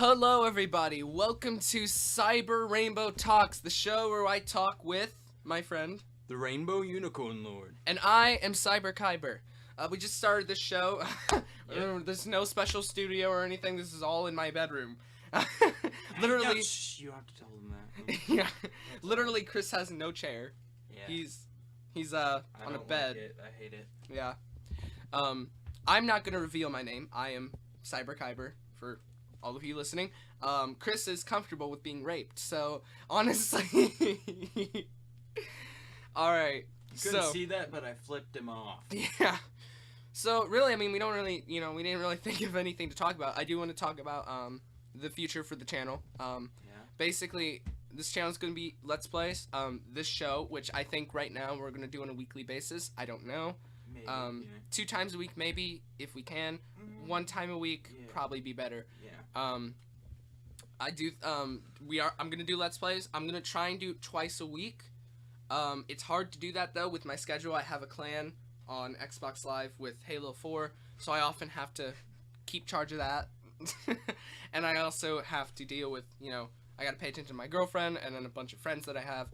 Hello everybody, welcome to Cyber Rainbow Talks, the show where I talk with my friend, the Rainbow Unicorn Lord. And I am Cyber Kyber. We just started this show. Yep. There's no special studio or anything, this is all in my bedroom. Literally... No, you have to tell them that. Yeah, literally Chris has no chair. Yeah. He's on a bed. Like it. I hate it. Yeah. I'm not gonna reveal my name. I am Cyber Kyber for all of you listening. Chris is comfortable with being raped, so honestly. Alright. You couldn't see that, but I flipped him off. Yeah. So really, I mean, we didn't really think of anything to talk about. I do want to talk about the future for the channel. Basically, this channel is going to be Let's Plays. This show, which I think right now we're going to do on a weekly basis. I don't know. Maybe, 2 times a week, maybe, if we can. 1 time a week, probably be better. Yeah. I'm gonna do Let's Plays. I'm gonna try and do twice a week. It's hard to do that though with my schedule. I have a clan on Xbox Live with Halo 4, so I often have to keep charge of that. And I also have to deal with, I gotta pay attention to my girlfriend and then a bunch of friends that I have.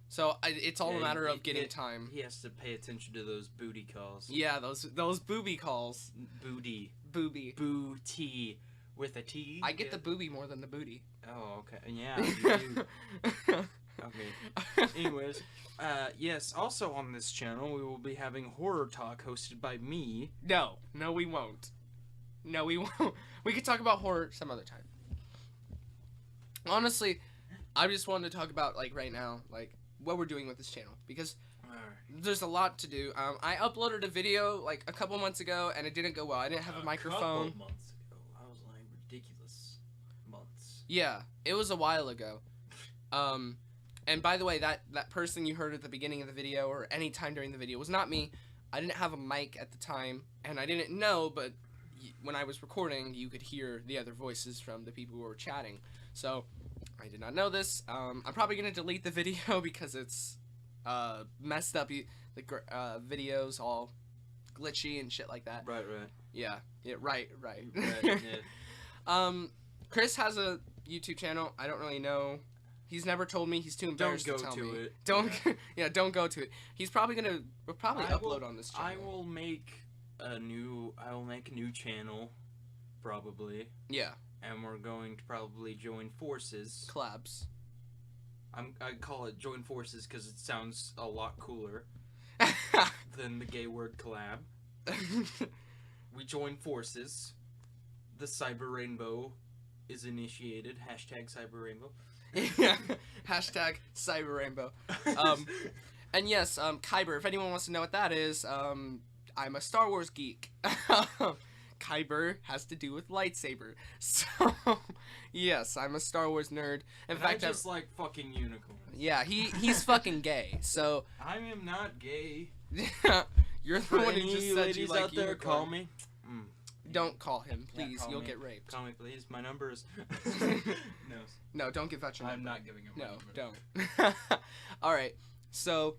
So it's all a matter of getting time. He has to pay attention to those booty calls. Yeah, those booby calls. Booty. Booby. Booty. With a T? I get the booby more than the booty. Oh, okay. Yeah, you do. Okay. Anyways, yes, also on this channel, we will be having Horror Talk hosted by me. No, we won't. No, we won't. We could talk about horror some other time. Honestly, I just wanted to talk about, right now, what we're doing with this channel, because there's a lot to do. I uploaded a video, a couple months ago, and it didn't go well. I didn't have a microphone. Couple months ago. I was like, ridiculous months. Yeah, it was a while ago. And by the way, that person you heard at the beginning of the video, or any time during the video, was not me. I didn't have a mic at the time, and I didn't know, but when I was recording, you could hear the other voices from the people who were chatting. So, I did not know this. I'm probably going to delete the video because it's messed up. The video's all glitchy and shit like that. Right. Yeah, right. Yeah. Chris has a YouTube channel. I don't really know. He's never told me. He's too embarrassed to tell me. Don't go to it. We'll probably upload on this channel. I will make a new channel, probably. Yeah. And we're going to probably join forces. Collabs. I call it join forces because it sounds a lot cooler than the gay word collab. We join forces. The Cyber Rainbow is initiated. Hashtag Cyber Rainbow. Yeah. Hashtag Cyber Rainbow. And yes, Kyber, if anyone wants to know what that is, I'm a Star Wars geek. Kyber has to do with lightsaber. So, yes, I'm a Star Wars nerd. In fact, I just like fucking unicorns. Yeah, he's fucking gay. So I am not gay. You're the one who just said you like out there, unicorn. call me. Don't call him, please. Yeah, You'll get raped. Call me, please. My number is... No, don't give out your number. I'm not giving him my number. No, don't. Alright, so...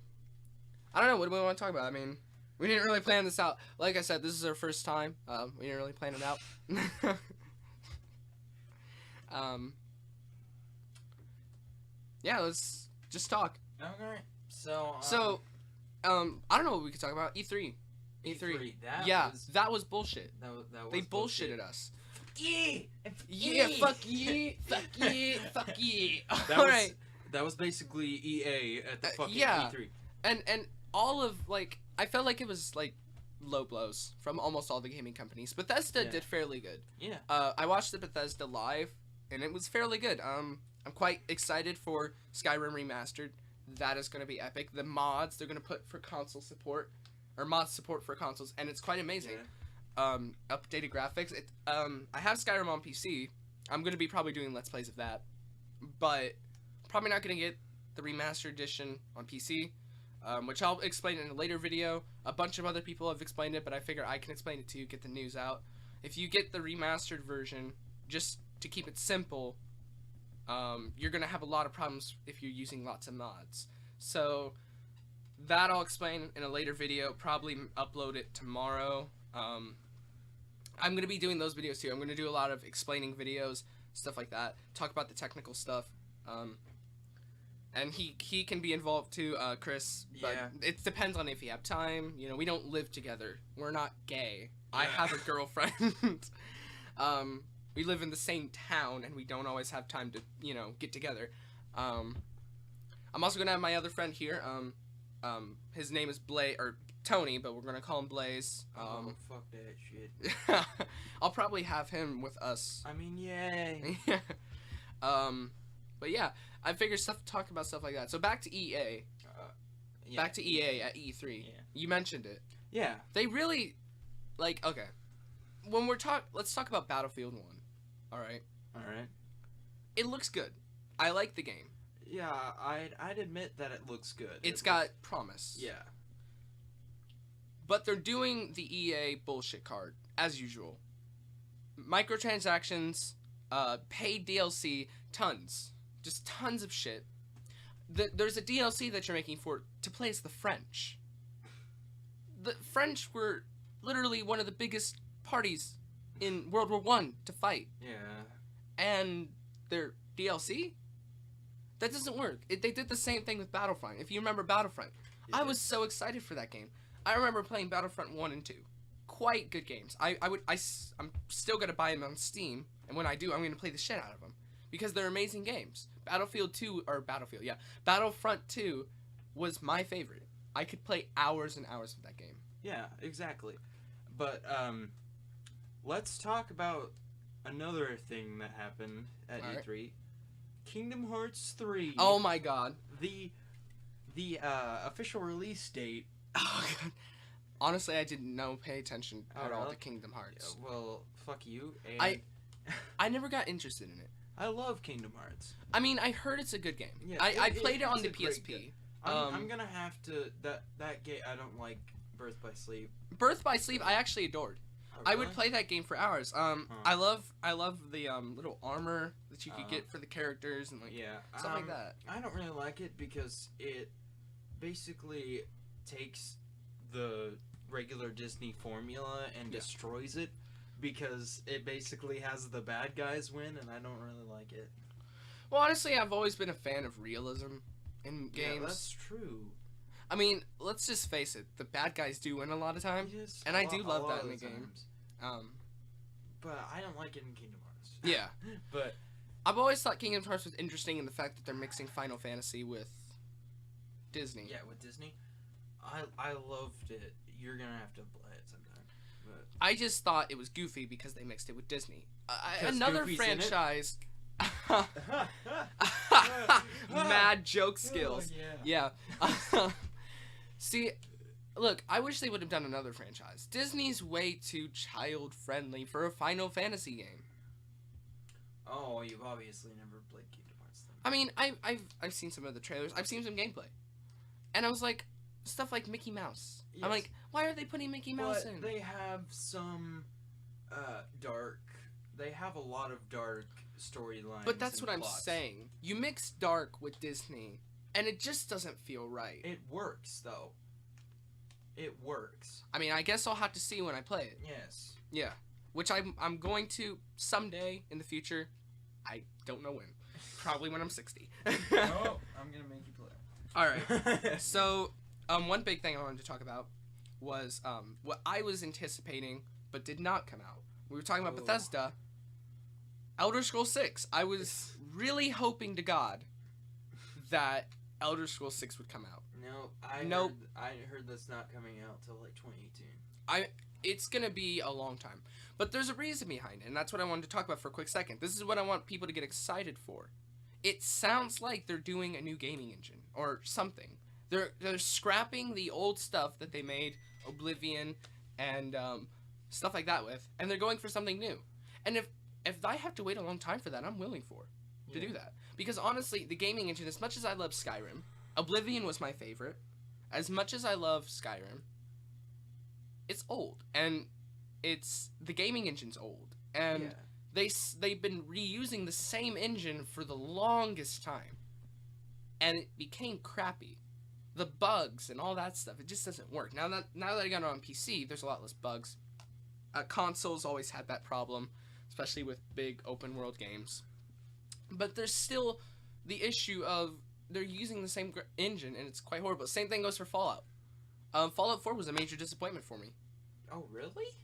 I don't know, what do we want to talk about? I mean, we didn't really plan this out. Like I said, this is our first time. We didn't really plan it out. Yeah, let's just talk. Okay. So, I don't know what we could talk about. E3. That was bullshit. They bullshitted us. Yeah, fuck yeah, fuck yeah, fuck yeah. Alright. That was basically EA at the fucking E3. And all of, I felt like it was, low blows from almost all the gaming companies. Bethesda did fairly good. Yeah. I watched the Bethesda live, and it was fairly good. I'm quite excited for Skyrim Remastered. That is going to be epic. The mods they're going to put for console support, or mod support for consoles, and it's quite amazing. Yeah. Updated graphics. I have Skyrim on PC. I'm going to be probably doing Let's Plays of that, but probably not going to get the Remastered Edition on PC, which I'll explain in a later video. A bunch of other people have explained it, but I figure I can explain it to you, get the news out. If you get the Remastered version, just to keep it simple, you're going to have a lot of problems if you're using lots of mods. So that I'll explain in a later video, probably upload it tomorrow. I'm going to be doing those videos too. I'm going to do a lot of explaining videos stuff like that. Talk about the technical stuff. And he can be involved too, Chris. But Yeah. it depends on if you have time. You know, we don't live together. We're not gay. I Yeah. have a girlfriend. We live in the same town, and we don't always have time to, you know, get together. I'm also gonna have my other friend here. His name is Tony, but we're gonna call him Blaze. Fuck that shit. I'll probably have him with us. I mean, yay. But yeah, I figured talk about stuff like that. So back to EA. Yeah. Back to EA at E3. Yeah. You mentioned it. Yeah. They really, like, okay. When let's talk about Battlefield 1. All right. It looks good. I like the game. Yeah, I'd admit that it looks good. It's got promise. Yeah. But they're doing the EA bullshit card, as usual. Microtransactions, paid DLC, tons. Just tons of shit. There's a DLC that you're making to play as the French. The French were literally one of the biggest parties in World War I to fight. Yeah. And their DLC? That doesn't work. They did the same thing with Battlefront. If you remember Battlefront, I was so excited for that game. I remember playing Battlefront 1 and 2. Quite good games. I'm still going to buy them on Steam, and when I do, I'm going to play the shit out of them. Because they're amazing games. Battlefront 2 was my favorite. I could play hours and hours of that game. Yeah, exactly. But, let's talk about another thing that happened at All right. E3. Kingdom Hearts 3. Oh my god. The official release date. Oh god. Honestly, I didn't pay attention Oh, at all really? to Kingdom Hearts. Well, fuck you. And I never got interested in it. I love Kingdom Hearts. I mean, I heard it's a good game. Yeah, I played it on it's the a great PSP. game. I'm gonna have to that game. I don't like Birth by Sleep. Birth by Sleep, I actually adored. Oh, I would really? play that game for hours. I love the little armor that you could get for the characters and like Yeah, stuff like that. I don't really like it because it basically takes the regular Disney formula and destroys it because it basically has the bad guys win, and I don't really like it. Well, honestly, I've always been a fan of realism in games. Yeah, that's true. I mean, let's just face it, the bad guys do win a lot of time. Yes, And a I do lot love that of in the game. times. But I don't like it in Kingdom Hearts. Yeah. But I've always thought Kingdom Hearts was interesting in the fact that they're mixing Final Fantasy with Disney. yeah, with Disney, I loved it. You're gonna have to play it sometime. But I just thought it was goofy because they mixed it with Disney. 'Cause Another Goofy's in it? franchise. Mad joke skills. Oh, yeah. Yeah. See, look, I wish they would have done another franchise. Disney's way too child-friendly for a Final Fantasy game. Oh, you've obviously never played Kingdom Hearts then. I mean, I've seen some of the trailers. I've seen some gameplay. And I was like, stuff like Mickey Mouse. Yes. I'm like, why are they putting Mickey Mouse But in? they have some dark. They have a lot of dark storylines. But that's and what I'm plots. saying. You mix dark with Disney, and it just doesn't feel right. It works though. It works. I mean, I guess I'll have to see when I play it. Yes. Yeah. Which I'm going to someday in the future. I don't know when. Probably when I'm 60. I'm gonna make you play. All right. So, one big thing I wanted to talk about was what I was anticipating but did not come out. We were talking about Oh. Bethesda. Elder Scrolls 6. I was really hoping to God that Elder Scrolls 6 would come out. No, Nope. I heard that's not coming out till like 2018. It's gonna be a long time, but there's a reason behind it, and that's what I wanted to talk about for a quick second. This is what I want people to get excited for. It sounds like they're doing a new gaming engine or something. They're scrapping the old stuff that they made Oblivion and stuff like that with, and they're going for something new. And if I have to wait a long time for that, I'm willing to do that. Because honestly, the gaming engine, as much as I love Skyrim, Oblivion was my favorite. As much as I love Skyrim, it's old, and the gaming engine's old, and they've been reusing the same engine for the longest time, and it became crappy. The bugs and all that stuff, it just doesn't work. Now that I got it on PC, there's a lot less bugs. Consoles always had that problem, especially with big open world games. But there's still the issue of they're using the same engine, and it's quite horrible. Same thing goes for Fallout. Fallout 4 was a major disappointment for me. Oh, really?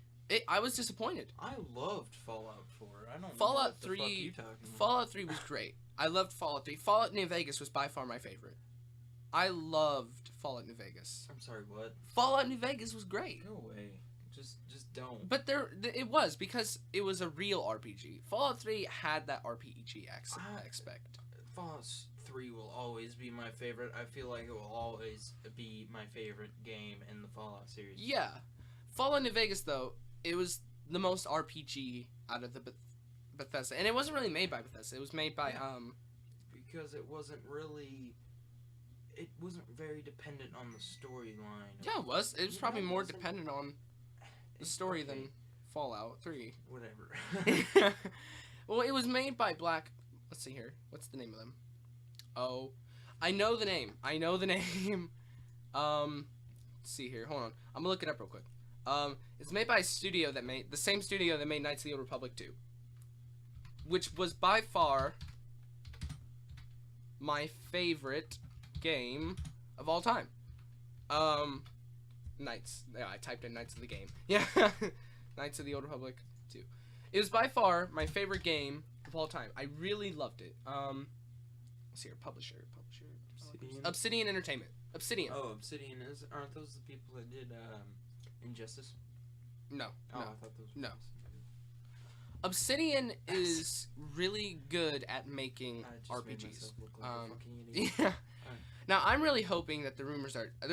I was disappointed. I loved Fallout 4. I don't know Fallout what the 3 fuck you talking about. Fallout 3 was great. I loved Fallout 3. Fallout New Vegas was by far my favorite. I loved Fallout New Vegas. I'm sorry, what? Fallout New Vegas was great. Go away. Just don't. But it was, because it was a real RPG. Fallout 3 had that RPG aspect. Fallout 3 will always be my favorite. I feel like it will always be my favorite game in the Fallout series. Yeah. Fallout New Vegas, though, it was the most RPG out of the Bethesda. And it wasn't really made by Bethesda. It was made by, Because it wasn't very dependent on the storyline. Yeah, it was. It was probably more dependent on the story than Fallout 3. Whatever. Well, it was made by Let's see here. What's the name of them? Oh, I know the name. Let's see here. Hold on. I'm gonna look it up real quick. It's made by the same studio that made Knights of the Old Republic 2, which was by far my favorite game of all time. Knights. Yeah, I typed in Knights of the game. Yeah, Knights of the Old Republic 2. It was by far my favorite game of all time. I really loved it. Let's see here. Publisher. Obsidian Entertainment. Obsidian. Oh, Obsidian aren't those the people that did Injustice? No. Oh, No. I thought those. No. Obsidian is really good at making RPGs. Yeah. Now, I'm really hoping that there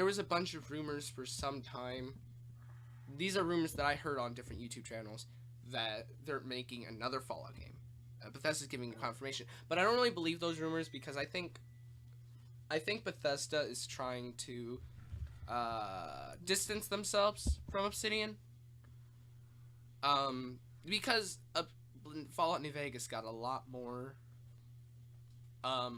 was a bunch of rumors for some time. These are rumors that I heard on different YouTube channels that they're making another Fallout game. Bethesda's giving confirmation. But I don't really believe those rumors, because I think Bethesda is trying to distance themselves from Obsidian. Because Fallout New Vegas got a lot more, how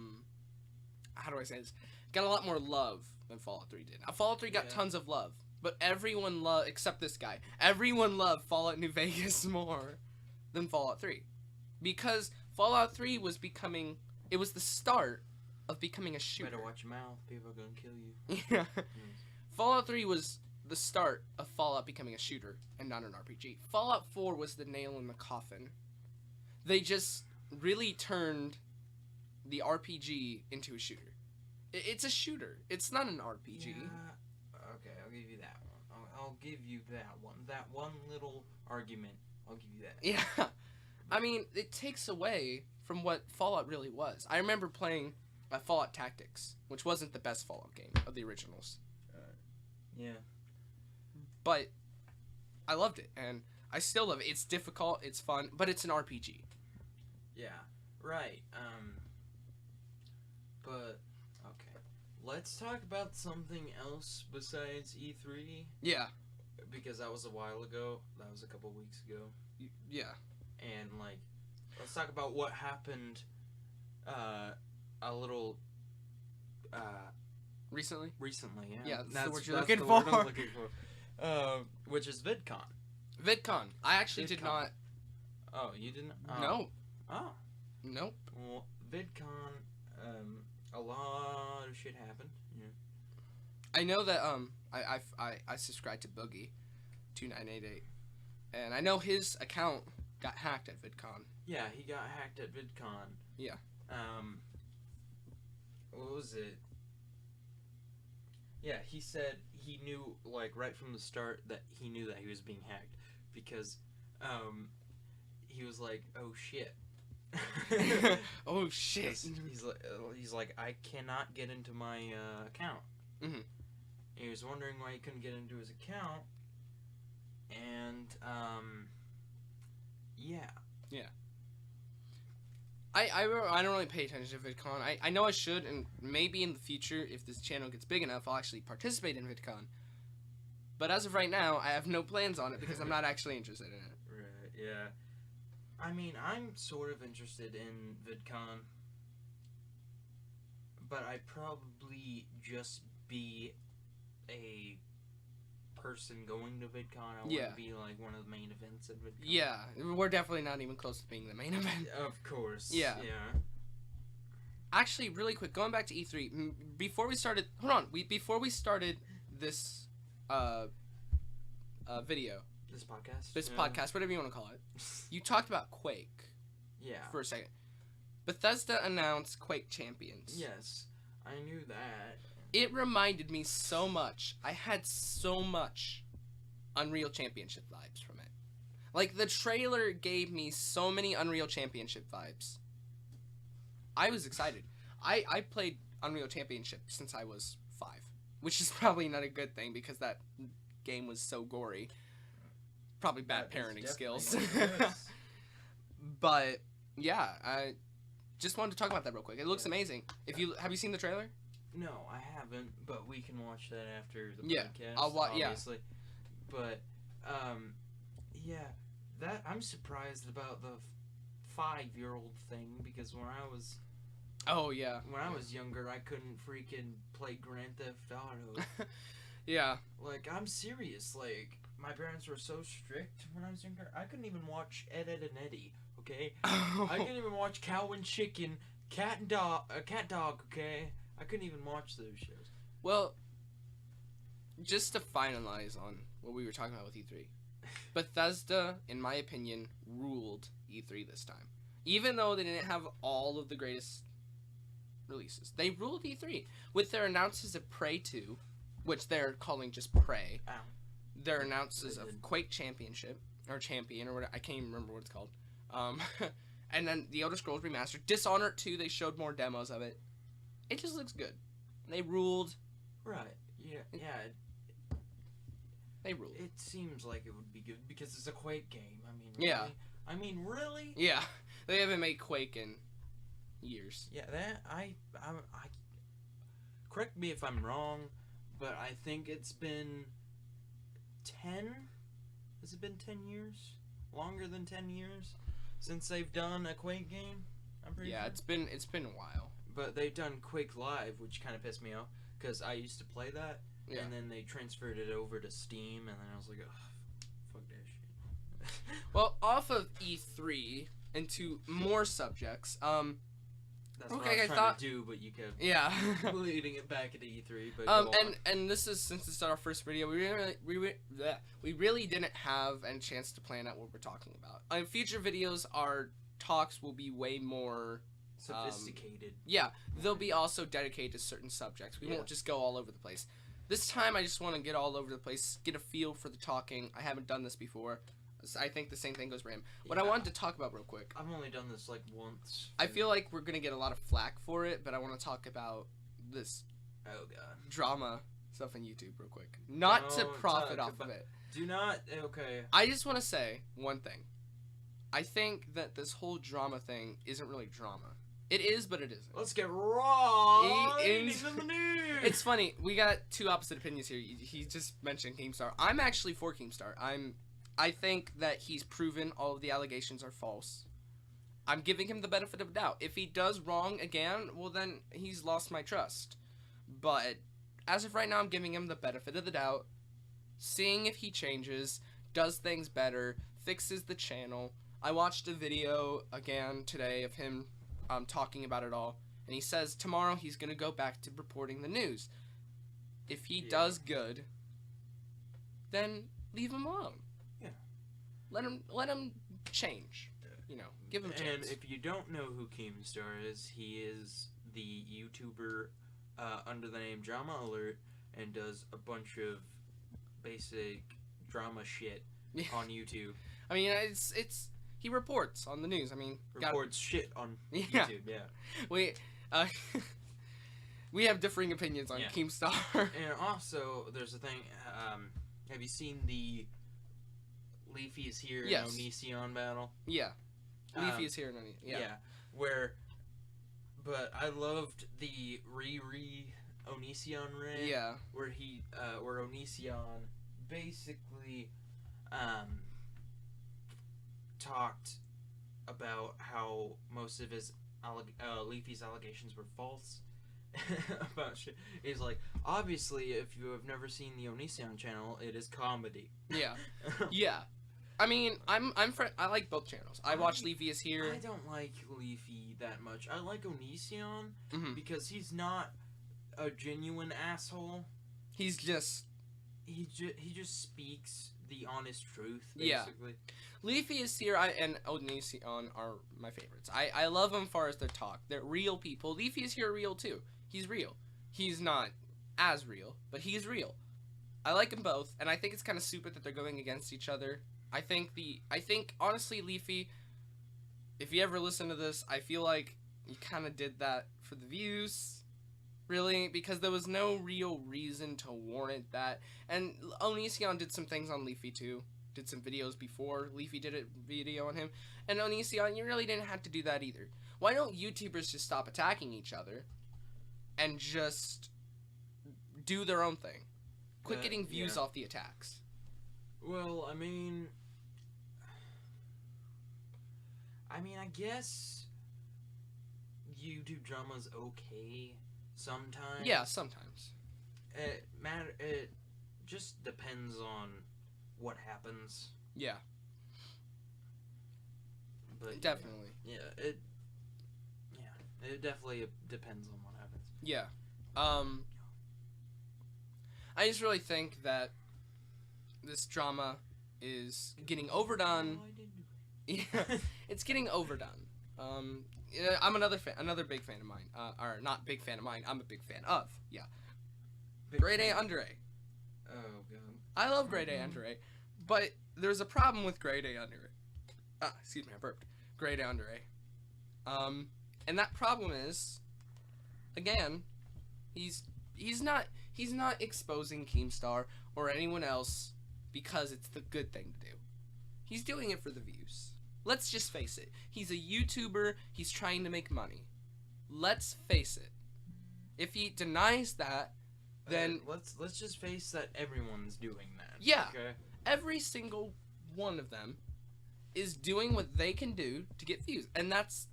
do I say this? Got a lot more love than Fallout 3 did. Now, Fallout 3 got tons of love, but everyone except this guy, everyone loved Fallout New Vegas more than Fallout 3. Because Fallout 3 was the start of becoming a shooter. Better watch your mouth, people are gonna kill you. Yeah. Fallout 3 was the start of Fallout becoming a shooter and not an RPG. Fallout 4 was the nail in the coffin. They just really turned the RPG into a shooter. It's a shooter. It's not an RPG. Yeah. Okay, I'll give you that one. I'll give you that one. That one little argument, I'll give you that. Yeah. I mean, it takes away from what Fallout really was. I remember playing Fallout Tactics, which wasn't the best Fallout game of the originals. Yeah. But I loved it, and I still love it. It's difficult, it's fun, but it's an RPG. Yeah, right. But okay, let's talk about something else besides E3. Yeah. Because that was a while ago. That was a couple weeks ago. Yeah. And let's talk about what happened. A little. Recently. Yeah. Yeah, that's the word you're that's looking the word for. I'm looking for. Which is Vidcon. VidCon. I actually did not. Oh, you didn't? No. Oh. Nope. Well, VidCon, a lot of shit happened. Yeah. I know that I subscribed to Boogie 2988, and I know his account got hacked at VidCon. Yeah, he got hacked at VidCon. Yeah. What was it? Yeah, he said he knew, right from the start, that he knew that he was being hacked, because, he was like, oh shit. Oh shit. He's like, I cannot get into my, account. Mm-hmm. He was wondering why he couldn't get into his account, and, yeah. Yeah. I don't really pay attention to VidCon. I know I should, and maybe in the future, if this channel gets big enough, I'll actually participate in VidCon. But as of right now, I have no plans on it because I'm not actually interested in it. Right, yeah. I mean, I'm sort of interested in VidCon, but I'd probably just be a person going to VidCon. I want Yeah. to be like one of the main events at VidCon. Yeah, we're definitely not even close to being the main event. Of course. Yeah. Yeah. Actually, really quick, going back to E3, before we started, before we started this, video, This podcast. this podcast, whatever you want to call it, you talked about Quake Yeah. for a second. Bethesda announced Quake Champions. Yes, I knew that. It reminded me so much. I had so much Unreal Championship vibes from it. Like, the trailer gave me so many Unreal Championship vibes. I was excited. I played Unreal Championship since I was 5, which is probably not a good thing because that game was so gory. Probably bad parenting skills. But yeah, I just wanted to talk about that real quick. It looks amazing. Have you seen the trailer? No, I haven't, but we can watch that after the Yeah, podcast. I'll obviously. But yeah, that I'm surprised about the 5-year-old thing because when I was younger, I couldn't freaking play Grand Theft Auto. Yeah. Like, I'm serious. Like, my parents were so strict when I was younger. I couldn't even watch Ed, Edd and Eddy. Okay. I couldn't even watch Cow and Chicken, Cat Dog. Okay. I couldn't even watch those shows. Well, just to finalize on what we were talking about with E3, Bethesda, in my opinion, ruled E3 this time. Even though they didn't have all of the greatest releases, they ruled E3 with their announcements of Prey 2, which they're calling just Prey. Ow. Their announcements of Quake Championship or Champion or whatever, I can't even remember what it's called. And then the Elder Scrolls Remastered, Dishonored 2. They showed more demos of it. It just looks good. They ruled. Right. Yeah. They ruled. It seems like it would be good because it's a Quake game. Yeah. Really? Yeah. They haven't made Quake in years. Yeah. That I correct me if I'm wrong, but I think it's been 10. Has it been 10 years? Longer than 10 years since they've done a Quake game. I'm pretty sure. It's been a while. But they've done Quake Live, which kind of pissed me off because I used to play that, and then they transferred it over to Steam, and then I was like, ugh, fuck that shit. Well, off of E3 into more subjects. That's what I was trying to do, but you kept leading it back into E3. But and this is, since it's our first video, we really didn't have a chance to plan out what we're talking about. In future videos, our talks will be way more sophisticated. They'll be also dedicated to certain subjects. We won't just go all over the place. This time, I just want to get all over the place, get a feel for the talking. I haven't done this before. I think the same thing goes for him. What I wanted to talk about real quick. I've only done this like once. I feel like we're gonna get a lot of flack for it, but I want to talk about this drama stuff on YouTube real quick. Not to profit off of it. Do not. Okay. I just want to say one thing. I think that this whole drama thing isn't really drama. It is, but it isn't. Let's get right into the news. It's funny. We got two opposite opinions here. He just mentioned Keemstar. I'm actually for Keemstar. I think that he's proven all of the allegations are false. I'm giving him the benefit of the doubt. If he does wrong again, well then he's lost my trust. But as of right now, I'm giving him the benefit of the doubt, seeing if he changes, does things better, fixes the channel. I watched a video again today of him talking about it all, and he says tomorrow he's going to go back to reporting the news. If he does good, then leave him alone. Yeah. Let him change. You know, give him a chance. And if you don't know who Keemstar is, he is the YouTuber under the name Drama Alert and does a bunch of basic drama shit on YouTube. I mean, it's he reports on the news. I mean, reports shit on YouTube. Yeah. We have differing opinions on Keemstar. And also, there's a thing. Have you seen the Leafy is here and Onision battle? Yeah. Leafy is here and Onision. Yeah. But I loved the Onision rant. Yeah. Where Onision basically talked about how most of his Leafy's allegations were false, about shit. He's like, obviously, if you have never seen the Onision channel, it is comedy. Yeah. Yeah. I mean, I like both channels. I watch Leafy is Here. I don't like Leafy that much. I like Onision because he's not a genuine asshole. He's just... He just speaks the honest truth, basically. Yeah. Leafy is Here and Onision are my favorites. I love them as far as their talk. They're real people. Leafy is Here real, too. He's real. He's not as real, but he's real. I like them both, and I think it's kind of stupid that they're going against each other. I think honestly, Leafy, if you ever listen to this, I feel like you kind of did that for the views, really, because there was no real reason to warrant that. And Onision did some things on Leafy too, did some videos before Leafy did a video on him, and Onision, you really didn't have to do that either. Why don't YouTubers just stop attacking each other and just do their own thing? Quit getting views off the attacks. Well, I mean, I guess YouTube drama's okay sometimes. Yeah, sometimes. It just depends on what happens. Yeah. But definitely. It definitely depends on what happens. Yeah. I just really think that this drama is getting overdone. Yeah, it's getting overdone. Yeah, I'm another big fan of mine. Or not big fan of mine. I'm a big fan of. Yeah. Grade A Under A. Oh god. I love Grade A Under A, but there's a problem with Grade A Under A. Excuse me, I burped. Grade A Under A. And that problem is, again, he's not exposing Keemstar or anyone else because it's the good thing to do. He's doing it for the views. Let's just face it. He's a YouTuber. He's trying to make money. Let's face it. If he denies that, then let's just face that everyone's doing that. Yeah. Okay. Every single one of them is doing what they can do to get views, and that's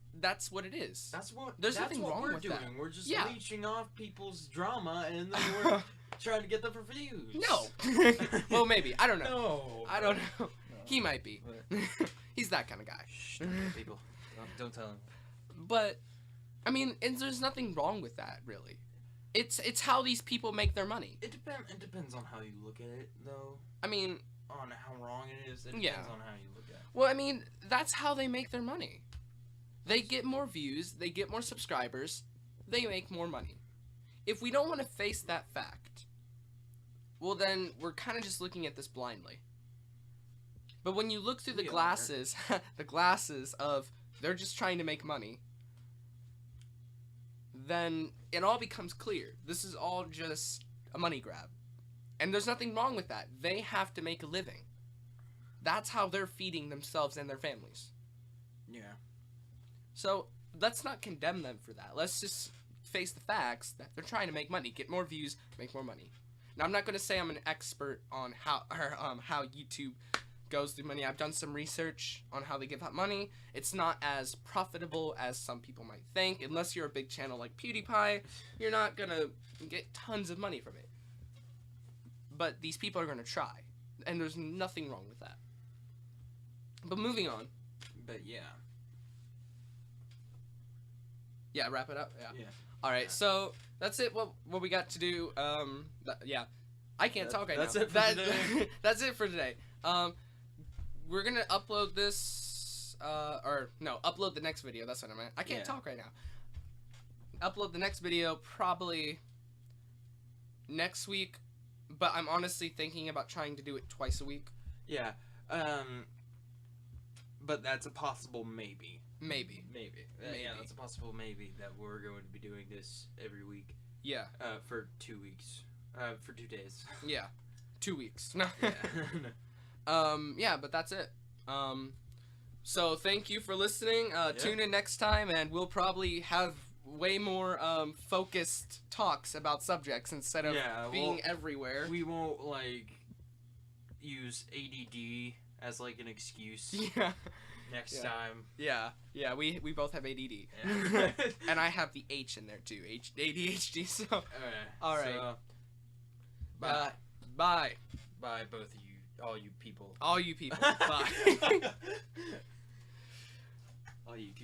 what it is. There's nothing wrong with that. We're just Yeah. leeching off people's drama, and then we're trying to get them for views. No. Well, maybe. I don't know. No. I don't know. He might be. He's that kind of guy. Shh, don't tell people. Don't tell him. But, I mean, and there's nothing wrong with that, really. It's how these people make their money. It depends on how you look at it, though. I mean... On how wrong it is. It depends on how you look at it. Well, I mean, that's how they make their money. They get more views, they get more subscribers, they make more money. If we don't want to face that fact, well then, we're kind of just looking at this blindly. But when you look through the glasses, the glasses of they're just trying to make money, then it all becomes clear. This is all just a money grab. And there's nothing wrong with that. They have to make a living. That's how they're feeding themselves and their families. Yeah. So, let's not condemn them for that. Let's just face the facts that they're trying to make money, get more views, make more money. Now, I'm not going to say I'm an expert on how YouTube goes through money. I've done some research on how they give out money. It's not as profitable as some people might think. Unless you're a big channel like PewDiePie, you're not going to get tons of money from it. But these people are going to try. And there's nothing wrong with that. But moving on. But yeah. Yeah, wrap it up? Yeah. Alright, so that's it. What we got to do. Yeah. I can't talk right that's now. It for today. That's it for today. We're going to upload this. Upload the next video. That's what I meant. I can't talk right now. Upload the next video probably next week. But I'm honestly thinking about trying to do it twice a week. Yeah. But that's a possible maybe. Maybe. Yeah, that's a possible maybe that we're going to be doing this every week. Yeah. For 2 weeks. For 2 days. Yeah. 2 weeks. No. Yeah. Yeah, but that's it. So thank you for listening. Tune in next time, and we'll probably have way more focused talks about subjects instead of being everywhere. We won't use ADD as an excuse. Yeah. Next Yeah. time. Yeah, we both have ADD. Yeah. And I have the H in there too, ADHD, so. All right. So, bye. Bye. Bye, both of you. All you people. All you people. Bye. All you